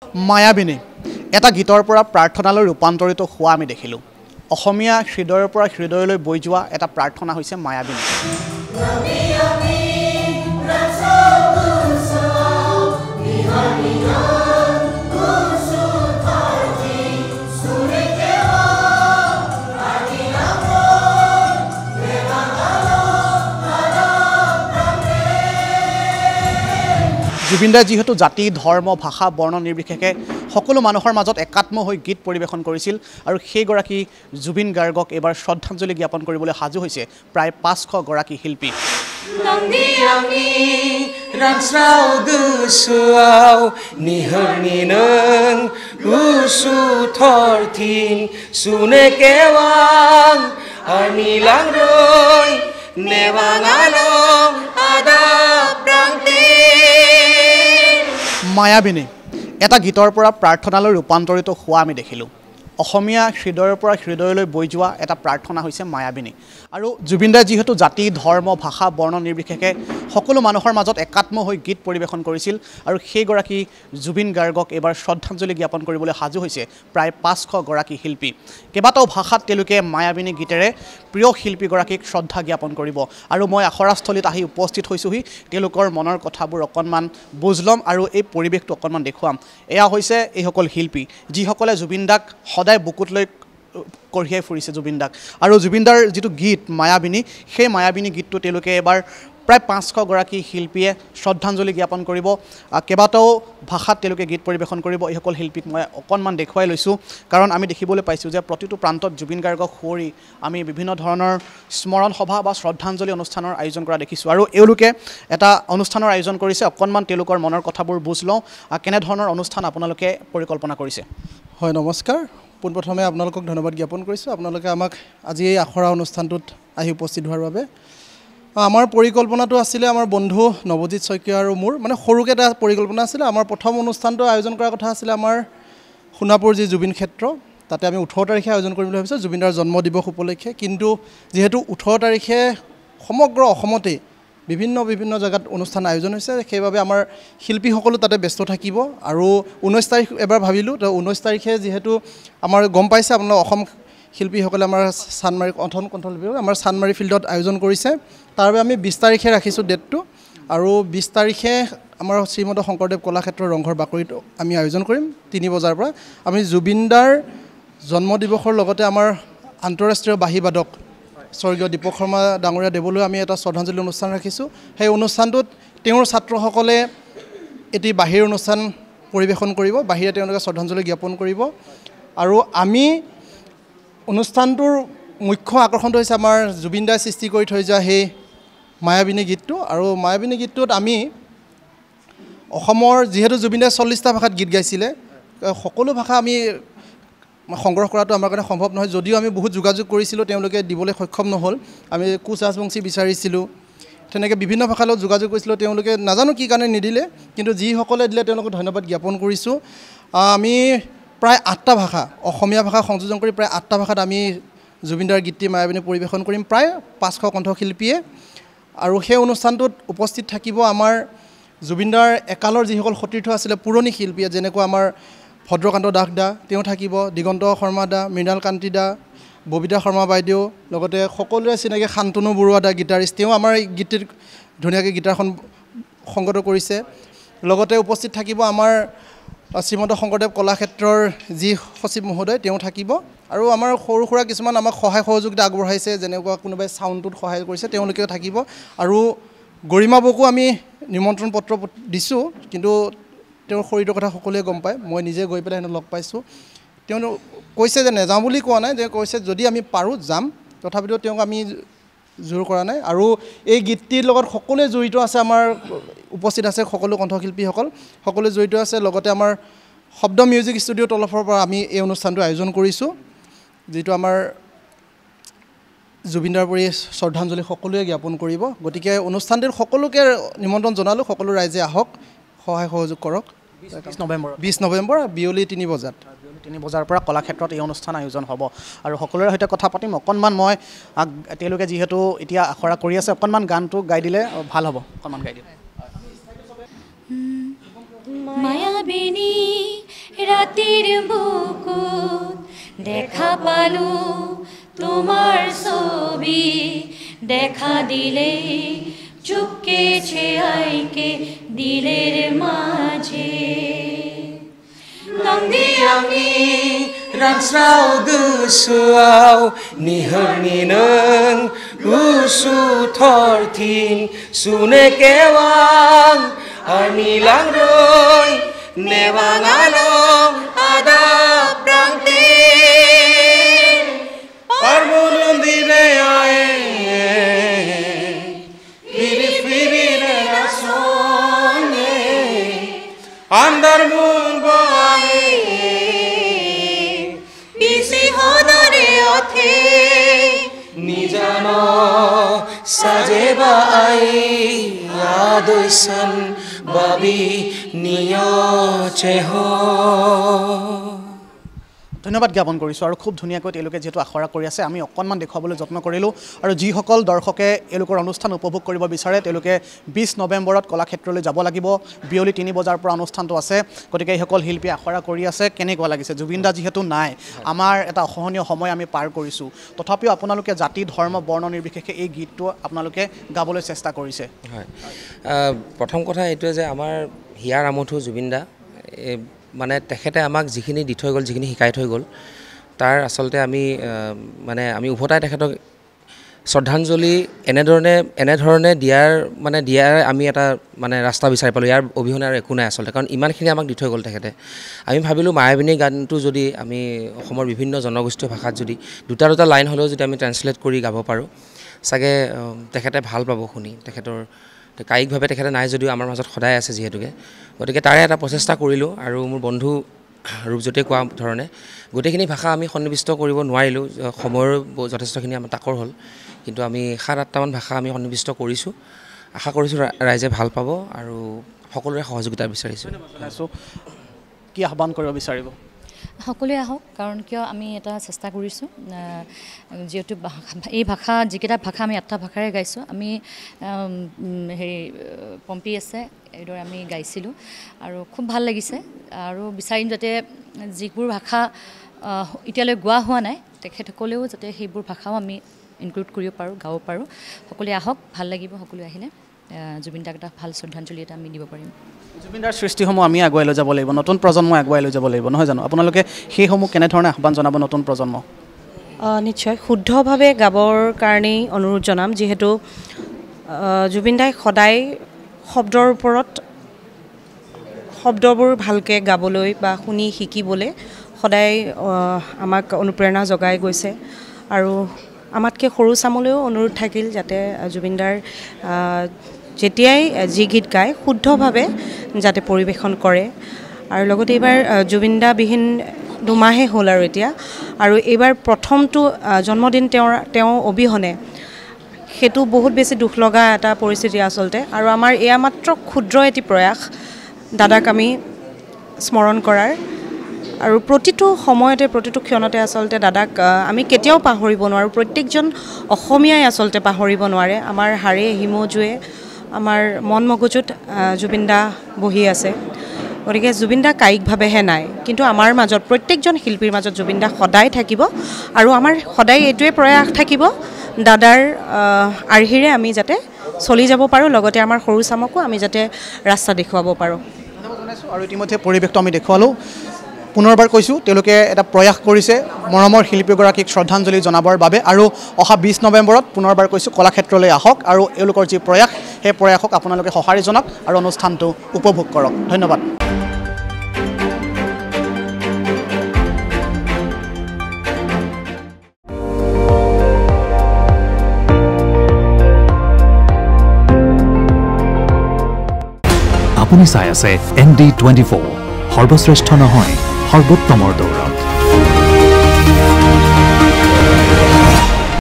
মায়াবিনী এটা গীতৰ পৰা প্ৰাৰ্থনালৈ ৰূপান্তৰিত হোৱা আমি দেখিলোঁ। অসমীয়া হৃদয়ৰ পৰা হৃদয়লৈ বৈ যোৱা এটা প্ৰাৰ্থনা হৈছে মায়াবিনী। জুবিনদাই যিহেতু জাতি ধৰ্ম ভাষা বৰ্ণ নিৰ্বিশেষে সকলো মানুহৰ মাজত একাত্ম হৈ গীত পৰিৱেশন কৰিছিল আৰু সেইগৰাকী জুবিন গাৰ্গক এবাৰ শ্ৰদ্ধাঞ্জলি জ্ঞাপন কৰিবলৈ সাজু হৈছে প্ৰায় 500 গৰাকী শিল্পী। মায়াবিনী এটা গীতৰ পৰা প্ৰাৰ্থনালৈ ৰূপান্তৰিত হোৱা আমি দেখিলোঁ। অসমীয়া হৃদয়ৰ পৰা হৃদয়লৈ বৈ যোৱা এটা প্ৰাৰ্থনা হৈছে মায়াবিনী। আৰু জুবিনদাই যিহেতু জাতি ধৰ্ম ভাষা বৰ্ণ নিৰ্বিশেষে সকলো মানুহৰ মাজত একাত্ম হৈ গীত পৰিৱেশন কৰিছিল আৰু সেইগৰাকী জুবিন গাৰ্গক এবাৰ শ্ৰদ্ধাঞ্জলি জ্ঞাপন কৰিবলৈ সাজু হৈছে প্ৰায় 500 গৰাকী শিল্পী। কেইবাটাও ভাষাত তেওঁলোকে মায়াবিনী গীতেৰে প্ৰিয় শিল্পীগৰাকীক শ্ৰদ্ধা জ্ঞাপন কৰিব। আৰু মই আখৰাস্থলীত আহি উপস্থিত হৈছোঁহি, তেওঁলোকৰ মনৰ কথাবোৰ অকণমান বুজ ল'ম আৰু এই পৰিৱেশটো অকণমান দেখুৱাম। এয়া হৈছে এইসকল শিল্পী যিসকলে জুবিনদাক সদায় বুকুত লৈ কঢ়িয়াই ফুৰিছে জুবিনদাক। আৰু জুবিনদাৰ যিটো গীত মায়াবিনী, সেই মায়াবিনী গীতটো তেওঁলোকে এবাৰ প্ৰায় 500 গৰাকী শিল্পীয়ে শ্ৰদ্ধাঞ্জলি জ্ঞাপন কৰিব। কেইবাটাও ভাষাত তেওঁলোকে গীত পৰিৱেশন কৰিব। এইসকল শিল্পীক মই অকণমান দেখুৱাই লৈছোঁ, কাৰণ আমি দেখিবলৈ পাইছোঁ যে প্ৰতিটো প্ৰান্তত জুবিন গাৰ্গক সুঁৱৰি আমি বিভিন্ন ধৰণৰ স্মৰণ সভা বা শ্ৰদ্ধাঞ্জলি অনুষ্ঠানৰ আয়োজন কৰা দেখিছোঁ। আৰু এওঁলোকে এটা অনুষ্ঠানৰ আয়োজন কৰিছে। অকণমান তেওঁলোকৰ মনৰ কথাবোৰ বুজ লওঁ। কেনেধৰণৰ অনুষ্ঠান আপোনালোকে পৰিকল্পনা কৰিছে? হয়, নমস্কাৰ। পোনপ্ৰথমে আপোনালোকক ধন্যবাদ জ্ঞাপন কৰিছোঁ, আপোনালোকে আমাক আজি এই আখৰা অনুষ্ঠানটোত আহি উপস্থিত হোৱাৰ বাবে। আমাৰ পৰিকল্পনাটো আছিলে আমাৰ বন্ধু নৱজিৎ শইকীয়া আৰু মোৰ সৰুকৈ এটা পৰিকল্পনা আছিলে। আমাৰ প্ৰথম অনুষ্ঠানটো আয়োজন কৰাৰ কথা আছিলে আমাৰ সোণাপুৰ যি জুবিন ক্ষেত্ৰ, তাতে আমি 18 তাৰিখে আয়োজন কৰিম বুলি ভাবিছোঁ জুবিনদাৰ জন্মদিৱস উপলক্ষে। কিন্তু যিহেতু 18 তাৰিখে সমগ্ৰ অসমতেই বিভিন্ন জেগাত অনুষ্ঠান আয়োজন হৈছে, সেইবাবে আমাৰ শিল্পীসকলো তাতে ব্যস্ত থাকিব। আৰু 19 তাৰিখ এবাৰ ভাবিলোঁ, তো 19 তাৰিখে যিহেতু আমাৰ গম পাইছে আপোনালোক অসম শিল্পীসকলে আমাৰ চানমাৰী আমাৰ চানমাৰী ফিল্ডত আয়োজন কৰিছে। তাৰ বাবে আমি 20 তাৰিখে ৰাখিছোঁ ডেটটো। আৰু 20 তাৰিখে আমাৰ শ্ৰীমন্ত শংকৰদেৱ কলাক্ষেত্ৰৰ ৰংঘৰ বাকৰিত আমি আয়োজন কৰিম 3 বজাৰ পৰা। আমি জুবিনদাৰ জন্মদিৱসৰ লগতে আমাৰ আন্তঃৰাষ্ট্ৰীয় বাঁহী বাদক স্বৰ্গীয় দীপক শৰ্মা ডাঙৰীয়া দেৱলৈ আমি এটা শ্ৰদ্ধাঞ্জলি অনুষ্ঠান ৰাখিছোঁ। সেই অনুষ্ঠানটোত তেওঁৰ ছাত্ৰসকলে এটি বাঁহীৰ অনুষ্ঠান পৰিৱেশন কৰিব, বাঁহীৰে তেওঁলোকে শ্ৰদ্ধাঞ্জলি জ্ঞাপন কৰিব। আৰু আমি অনুষ্ঠানটোৰ মুখ্য আকৰ্ষণটো হৈছে আমাৰ জুবিনদাই সৃষ্টি কৰি থৈ যোৱা সেই মায়াবিনী গীতটো। আৰু মায়াবিনী গীতটোত আমি অসমৰ যিহেতু জুবিনদাই 40টা ভাষাত গীত গাইছিলে, সকলো ভাষা আমি সংগ্ৰহ কৰাটো আমাৰ কাৰণে সম্ভৱ নহয়। যদিও আমি বহুত যোগাযোগ কৰিছিলোঁ, তেওঁলোকে দিবলৈ সক্ষম নহ'ল। আমি কোচ ৰাজবংশী বিচাৰিছিলোঁ, তেনেকৈ বিভিন্ন ভাষাৰ লগত যোগাযোগ কৰিছিলোঁ, তেওঁলোকে নাজানো কি কাৰণে নিদিলে। কিন্তু যিসকলে দিলে তেওঁলোকক ধন্যবাদ জ্ঞাপন কৰিছোঁ। আমি প্ৰায় 8টা ভাষা, অসমীয়া ভাষা সংযোজন কৰি প্ৰায় 8টা ভাষাত আমি জুবিনদাৰ গীতটি মায়াবিনী পৰিৱেশন কৰিম প্ৰায় 500 কণ্ঠশিল্পীয়ে। আৰু সেই অনুষ্ঠানটোত উপস্থিত থাকিব আমাৰ জুবিনদাৰ একালৰ যিসকল সতীৰ্থ আছিলে পুৰণি শিল্পীয়ে, যেনেকুৱা আমাৰ ভদ্ৰকান্ত দাস দা, তেওঁ থাকিব, দিগন্ত শৰ্মা দা, মৃণাল কান্তি দা, ববিতা শৰ্মা বাইদেউ, লগতে সকলোৰে চিনাকি শান্তনু বৰুৱা দা গীটাৰিষ্ট, তেওঁ আমাৰ এই গীতটিত ধুনীয়াকৈ গীটাৰখন সংগত কৰিছে। লগতে উপস্থিত থাকিব আমাৰ শ্ৰীমন্ত শংকৰদেৱ কলাক্ষেত্ৰৰ যি সচিব মহোদয়, তেওঁ থাকিব। আৰু আমাৰ সৰু সুৰা কিছুমান আমাক সহায় সহযোগিতা আগবঢ়াইছে, যেনেকুৱা কোনোবাই চাউণ্ডটোত সহায় কৰিছে, তেওঁলোকেও থাকিব। আৰু গৰিমা বৌকো আমি নিমন্ত্ৰণ পত্ৰ দিছোঁ, কিন্তু তেওঁৰ শৰীৰৰ কথা সকলোৱে গম পায়। মই নিজে গৈ পেলাই লগ পাইছোঁ। তেওঁ কৈছে যে নেযাওঁ বুলি কোৱা নাই, তেওঁ কৈছে যদি আমি পাৰোঁ যাম, তথাপিতো তেওঁক আমি জোৰ কৰা নাই। আৰু এই গীতটিৰ লগত সকলোৱে জড়িত আছে, আমাৰ উপস্থিত আছে সকলো কণ্ঠশিল্পীসকল, সকলোৱে জড়িত আছে। লগতে আমাৰ শব্দ মিউজিক ষ্টুডিঅ'ৰ তৰফৰ পৰা আমি এই অনুষ্ঠানটো আয়োজন কৰিছোঁ, যিটো আমাৰ জুবিনদাৰ প্ৰতি শ্ৰদ্ধাঞ্জলি সকলোৱে জ্ঞাপন কৰিব। গতিকে অনুষ্ঠানটিৰ সকলোকে নিমন্ত্ৰণ জনালোঁ, সকলো ৰাইজে আহক, সহায় সহযোগ কৰক। 20 নৱেম্বৰ বিয়লি 3 বজাত 3 বজাৰ পৰা কলাক্ষেত্ৰত এই অনুষ্ঠান আয়োজন হ'ব। আৰু সকলোৰে সৈতে কথা পাতিম। অকণমান মই তেওঁলোকে যিহেতু এতিয়া আখৰা কৰি আছে, অকণমান গানটো গাই দিলে ভাল হ'ব। অকণমান গাই দিলে মায়াবিনী ৰাতিৰ বুকুত দেখা পালো তোমাৰ ছবি দেখা দিলে চুপকে ছেয়াইকে দিলের মাঝে Nangdi ami rangsrau gesuau Niherni neng gusu thorthin Sune kewang Ani langroi Newang along adap prangtin Parmulun dire ae Firi firi rasone Andar mun boae Bisi hodare othe Nijano sajeba ai Adoisan babi niyo cheho ধন্যবাদ জ্ঞাপন কৰিছোঁ আৰু খুব ধুনীয়াকৈ তেওঁলোকে যেহেতু আখৰা কৰি আছে আমি অকণমান দেখুৱাবলৈ যত্ন কৰিলোঁ আৰু যিসকল দৰ্শকে এওঁলোকৰ অনুষ্ঠান উপভোগ কৰিব বিচাৰে তেওঁলোকে 20 নৱেম্বৰত কলাক্ষেত্ৰলৈ যাব লাগিব বিয়লি 3 বজাৰ পৰা অনুষ্ঠানটো আছে গতিকে এইসকল শিল্পী আখৰা কৰি আছে কেনেকুৱা লাগিছে জুবিন দা যিহেতু নাই আমাৰ এটা অসহনীয় সময় আমি পাৰ কৰিছোঁ তথাপিও আপোনালোকে জাতি ধৰ্ম বৰ্ণ নিৰ্বিশেষে এই গীতটো আপোনালোকে গাবলৈ চেষ্টা কৰিছে হয় প্ৰথম কথা এইটোৱে যে আমাৰ হিয়াৰ আমঠু জুবিন দা মানে তেখেতে আমাক যিখিনি দি থৈ গ'ল যিখিনি শিকাই থৈ গ'ল তাৰ আচলতে আমি উভতাই তেখেতক শ্ৰদ্ধাঞ্জলি এনেধৰণে দিয়াৰ আমি এটা মানে ৰাস্তা বিচাৰি পালোঁ ইয়াৰ অবিহনে আৰু একো নাই আচলতে কাৰণ ইমানখিনি আমাক দি থৈ গ'ল তেখেতে আমি ভাবিলোঁ মায়াবিনী গানটো যদি আমি অসমৰ বিভিন্ন জনগোষ্ঠীয় ভাষাত যদি দুটা লাইন হ'লেও যদি আমি ট্ৰান্সলেট কৰি গাব পাৰোঁ চাগে তেখেতে ভাল পাব শুনি তেখেতৰ কায়িকভাৱে তেখেতে নাই যদিও আমাৰ মাজত সদায় আছে যিহেতুকে গতিকে তাৰে এটা প্ৰচেষ্টা কৰিলোঁ আৰু মোৰ বন্ধু ৰূপজ্যোতিয়ে কোৱা ধৰণে গোটেইখিনি ভাষা আমি সন্নিৱিষ্ট কৰিব নোৱাৰিলোঁ সময়ৰ যথেষ্টখিনি আমাৰ তাকৰ হ'ল কিন্তু আমি 7-8টামান ভাষা আমি সন্নিৱিষ্ট কৰিছোঁ আশা কৰিছোঁ ৰাইজে ভাল পাব আৰু সকলোৰে সহযোগিতা বিচাৰিছোঁ কি আহ্বান কৰিব বিচাৰিব সকলোৱে আহক কাৰণ কিয় আমি এটা চেষ্টা কৰিছোঁ যেহেতু এই ভাষা যিকেইটা ভাষা আমি 8টা ভাষাৰে গাইছোঁ আমি পম্পী আছে এইদৰে আমি গাইছিলোঁ আৰু খুব ভাল লাগিছে আৰু বিচাৰিম যাতে যিবোৰ ভাষা এতিয়ালৈ গোৱা হোৱা নাই তেখেতসকলেও যাতে সেইবোৰ ভাষাও আমি ইনক্লুড কৰিব পাৰোঁ গাব পাৰোঁ সকলোৱে আহক ভাল লাগিব সকলোৱে আহিলে জুবিন দাক এটা ভাল শ্ৰদ্ধাঞ্জলি এটা আমি দিব পাৰিম জুবিনদাৰ সৃষ্টিসমূহ আমি আগুৱাই লৈ যাব লাগিব নতুন প্ৰজন্মই আগুৱাই লৈ যাব লাগিব নহয় জানো আপোনালোকে সেইসমূহ কেনেধৰণে আহ্বান জনাব নতুন প্ৰজন্ম নিশ্চয় শুদ্ধভাৱে গাবৰ কাৰণেই অনুৰোধ জনাম যিহেতু জুবিন দাই সদায় শব্দৰ ওপৰত শব্দবোৰ ভালকৈ গাবলৈ বা শুনি শিকিবলৈ সদায় আমাক অনুপ্ৰেৰণা জগাই গৈছে আৰু আমাতকৈ সৰু চামলৈও অনুৰোধ থাকিল যাতে জুবিনদাৰ যেতিয়াই যি গীত গায় শুদ্ধভাৱে যাতে পৰিৱেশন কৰে আৰু লগতে এইবাৰ জুবিন দাবিহীন 2 মাহে হ'ল আৰু এতিয়া আৰু এইবাৰ প্ৰথমটো জন্মদিন তেওঁ অবিহনে সেইটো বহুত বেছি দুখ লগা এটা পৰিস্থিতি আচলতে আৰু আমাৰ এয়া মাত্ৰ ক্ষুদ্ৰ এটি প্ৰয়াস দাদাক আমি স্মৰণ কৰাৰ আৰু প্ৰতিটো সময়তে প্ৰতিটো ক্ষণতে আচলতে দাদাক আমি কেতিয়াও পাহৰিব নোৱাৰোঁ প্ৰত্যেকজন অসমীয়াই আচলতে পাহৰিব নোৱাৰে আমাৰ হাড়ে হিমজুৱে আমাৰ মন মগজুত জুবিন দা বহি আছে গতিকে জুবিন দা কায়িকভাৱেহে নাই কিন্তু আমাৰ মাজত প্ৰত্যেকজন শিল্পীৰ মাজত জুবিন দা সদায় থাকিব আৰু আমাৰ সদায় এইটোৱে প্ৰয়াস থাকিব দাদাৰ আৰ্হিৰে আমি যাতে চলি যাব পাৰোঁ লগতে আমাৰ সৰু চামকো আমি যাতে ৰাস্তা দেখুৱাব পাৰোঁ আৰু ইতিমধ্যে পৰিৱেশটো আমি দেখুৱালোঁ পুনৰবাৰ কৈছোঁ তেওঁলোকে এটা প্ৰয়াস কৰিছে মৰমৰ শিল্পীগৰাকীক শ্ৰদ্ধাঞ্জলি জনাবৰ বাবে আৰু অহা 20 নৱেম্বৰত পুনৰবাৰ কৈছোঁ কলাক্ষেত্ৰলৈ আহক আৰু এওঁলোকৰ যি প্ৰয়াস সেই প্ৰয়াসক আপোনালোকে সঁহাৰি জনাওক আৰু অনুষ্ঠানটো উপভোগ কৰক ধন্যবাদ আপুনি চাই আছে ND24 সৰ্বশ্ৰেষ্ঠ নহয় সৰ্বোত্তমৰ দৌৰত